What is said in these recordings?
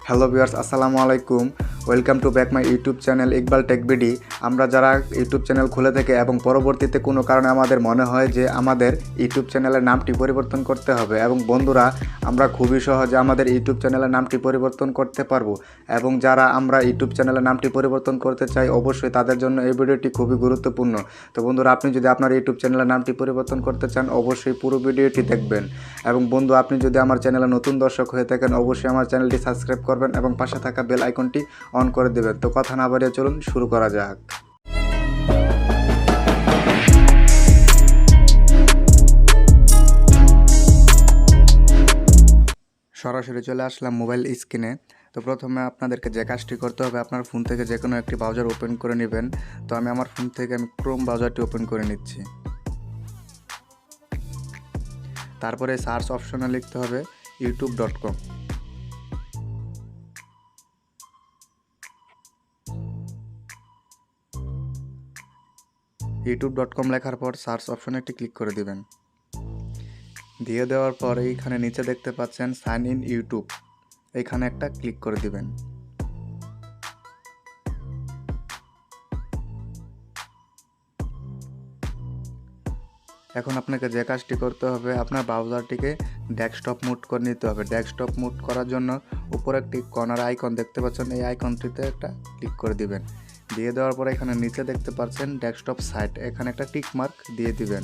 Hello viewers, আসসালামু আলাইকুম। Welcome to back my YouTube channel Iqbal tech BD. আমরা যারা ইউটিউব চ্যানেল খুলে থেকে এবং পরবর্তীতে কোনো কারণে আমাদের মনে হয় যে আমাদের ইউটিউব চ্যানেলের নামটি পরিবর্তন করতে হবে, এবং বন্ধুরা আমরা খুবই সহজে আমাদের ইউটিউব চ্যানেলের নামটি পরিবর্তন করতে পারবো। এবং যারা আমরা ইউটিউব চ্যানেলের নামটি পরিবর্তন করতে চাই, অবশ্যই তাদের জন্য এই ভিডিওটি খুবই গুরুত্বপূর্ণ। তো বন্ধুরা, আপনি যদি আপনার ইউটিউব চ্যানেলের নামটি পরিবর্তন করতে চান, অবশ্যই পুরো ভিডিওটি দেখবেন। এবং বন্ধু, আপনি যদি আমার চ্যানেলে নতুন দর্শক হয়ে থাকেন, অবশ্যই আমার চ্যানেলটি সাবস্ক্রাইব করবেন এবং পাশে থাকা বেল আইকনটি অন করে দেবেন। তো কথা না বাড়িয়ে চলুন শুরু করা যাক। সরাসরি চলে আসলাম মোবাইল স্ক্রিনে। তো প্রথমে আপনাদেরকে যে কাজটি করতে হবে, আপনার ফোন থেকে যে কোনো একটি ব্রাউজার ওপেন করে নেবেন। তো আমি আমার ফোন থেকে ক্রোম ব্রাউজারটি ওপেন করে নিচ্ছি। তারপরে সার্চ অপশনে লিখতে হবে youtube.com। youtube.com লেখার পর সার্চ অপশনে একটি ক্লিক করে দিবেন। দিয়ে দেওয়ার পর এইখানে নিচে দেখতে পাচ্ছেন সাইন ইন ইউটিউব, এইখানে একটা ক্লিক করে দিবেন। এখন আপনাকে যে কাজটি করতে হবে, আপনার ব্রাউজারটিকে ডেস্কটপ মোড করে নিতে হবে। ডেস্কটপ মোড করার জন্য উপরে একটি কর্নার আইকন দেখতে পাচ্ছেন, এই আইকনটিতে একটা ক্লিক করে দিবেন। দিয়ে দেওয়ার পর এখানে নিচে দেখতে পাচ্ছেন ডেস্কটপ সাইট, এখানে একটা টিক মার্ক দিয়ে দিবেন।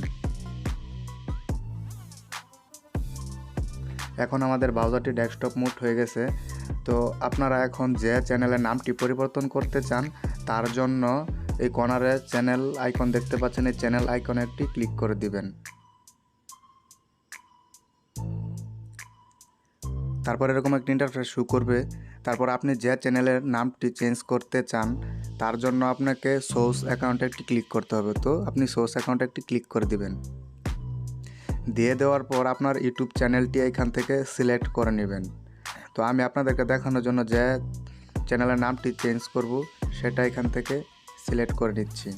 এখন আমাদের ব্রাউজারটি ডেস্কটপ মোড হয়ে গেছে। তো আপনারা এখন যে চ্যানেলের নামটি পরিবর্তন করতে চান, তার জন্য এই কর্নারে চ্যানেল আইকন দেখতে পাচ্ছেন, এই চ্যানেল আইকনে একটি ক্লিক করে দিবেন। তারপর এরকম একটা ইন্টারফেস শো করবে। তারপর আপনি যে চ্যানেলের নামটি চেঞ্জ করতে চান, তার জন্য আপনাকে সোর্স অ্যাকাউন্টে একটি ক্লিক করতে হবে। তো আপনি সোর্স অ্যাকাউন্টে একটি ক্লিক করে দিবেন। দিয়ে দেওয়ার পর আপনার ইউটিউব চ্যানেলটি এখান থেকে সিলেক্ট করে নেবেন। তো আমি আপনাদেরকে দেখানোর জন্য যে চ্যানেলের নামটি চেঞ্জ করব, সেটা এখান থেকে সিলেক্ট করে নিচ্ছি।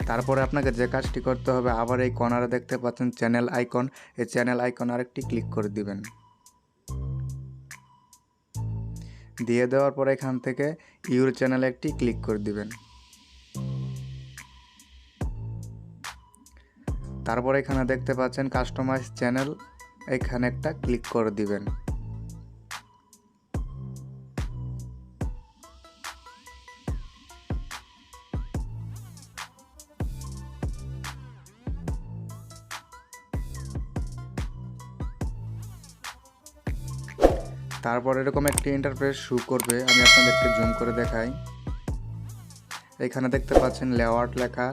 তারপরে আপনাকে যে কাজটি করতে হবে, আবার এই কর্নারে দেখতে পাচ্ছেন চ্যানেল আইকন, এই চ্যানেল আইকন আরেকটি ক্লিক করে দিবেন। দিয়ে দেওয়ার পর এখান থেকে ইউর চ্যানেলে একটি ক্লিক করে দিবেন। তারপর এখানে দেখতে পাচ্ছেন কাস্টমাইজ চ্যানেল, এখানে একটা ক্লিক করে দিবেন। তারপর এরকম একটি ইন্টারফেস শো করবে, আমি আপনাদেরকে জুম করে দেখাই। এখানে দেখতে পাচ্ছেন লেআউট লেখা,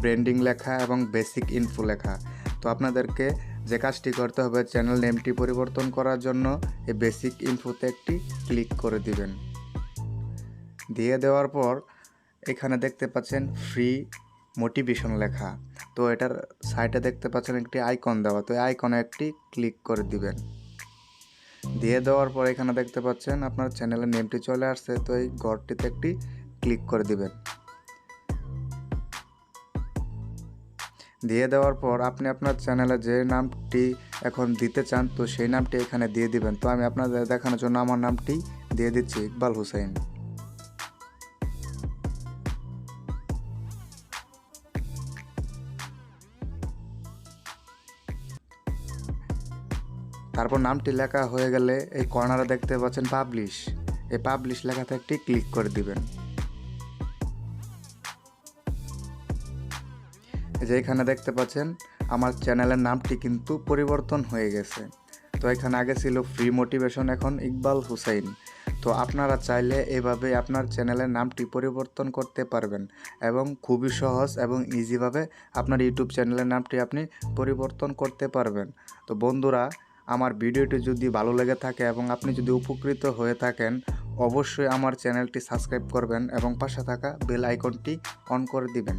ব্র্যান্ডিং লেখা এবং বেসিক ইনফো লেখা। তো আপনাদেরকে যে কাজটি করতে হবে, চ্যানেল নেমটি পরিবর্তন করার জন্য এই বেসিক ইনফোতে একটি ক্লিক করে দিবেন। দিয়ে দেওয়ার পর এখানে দেখতে পাচ্ছেন ফ্রি মোটিভেশন লেখা। তো এটার সাইডে দেখতে পাচ্ছেন একটি আইকন দেওয়া, তো এই আইকনে একটি ক্লিক করে দিবেন। দিয়ে দেওয়ার পর এখানে দেখতে পাচ্ছেন আপনার চ্যানেলের নেমটি চলে আসছে, তো এই ঘরটিতে একটি ক্লিক করে দিবেন। দিয়ে দেওয়ার পর আপনি আপনার চ্যানেলে যে নামটি এখন দিতে চান, তো সেই নামটি এখানে দিয়ে দিবেন। তো আমি আপনাদের দেখানোর জন্য আমার নামটি দিয়ে দিচ্ছি ইকবাল হুসাইন। তারপর নামটি লেখা হয়ে গেলে এই কর্নারে দেখতে পাচ্ছেন পাবলিশ, এই পাবলিশ লেখাতে একটি ক্লিক করে দিবেন। এই যে এখানে দেখতে পাচ্ছেন আমার চ্যানেলের নামটি কিন্তু পরিবর্তন হয়ে গেছে। তো এখানে আগে ছিল ফ্রি মোটিভেশন, এখন ইকবাল হুসাইন। তো আপনারা চাইলে এভাবে আপনার চ্যানেলের নামটি পরিবর্তন করতে পারবেন, এবং খুবই সহজ এবং ইজিভাবে আপনার ইউটিউব চ্যানেলের নামটি আপনি পরিবর্তন করতে পারবেন। তো বন্ধুরা, আমার ভিডিওটি যদি ভালো লেগে থাকে এবং আপনি যদি উপকৃত হয়ে থাকেন, অবশ্যই আমার চ্যানেলটি সাবস্ক্রাইব করবেন এবং পাশে থাকা বেল আইকনটি অন করে দিবেন।